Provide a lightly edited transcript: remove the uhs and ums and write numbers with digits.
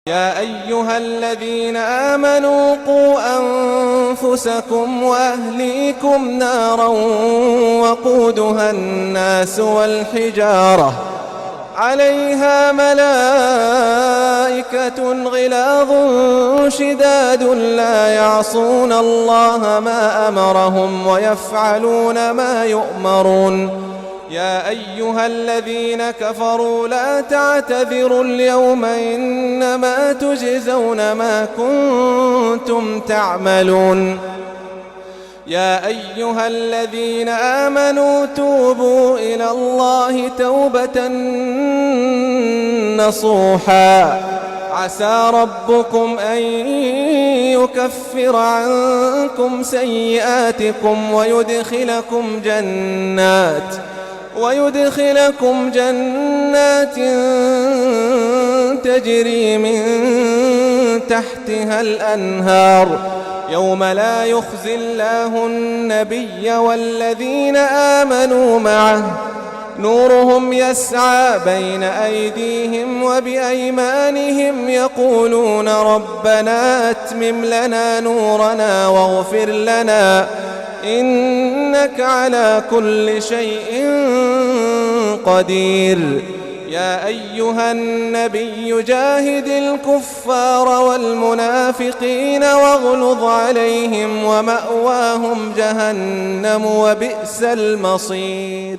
يا أيها الذين آمنوا قوا أنفسكم وأهليكم نارا وقودها الناس والحجارة عليها ملائكة غلاظ شداد لا يعصون الله ما أمرهم ويفعلون ما يؤمرون. يا أيها الذين كفروا لا تعتذروا اليوم إنما تجزون ما كنتم تعملون. يا أيها الذين آمنوا توبوا إلى الله توبة نصوحا عسى ربكم أن يكفر عنكم سيئاتكم ويدخلكم جنات تجري من تحتها الأنهار يوم لا يخزي الله النبي والذين آمنوا معه نورهم يسعى بين أيديهم وبأيمانهم يقولون ربنا أتمم لنا نورنا واغفر لنا إنك على كل شيء قدير. يا أيها النبي جاهد الكفار والمنافقين واغلظ عليهم ومأواهم جهنم وبئس المصير.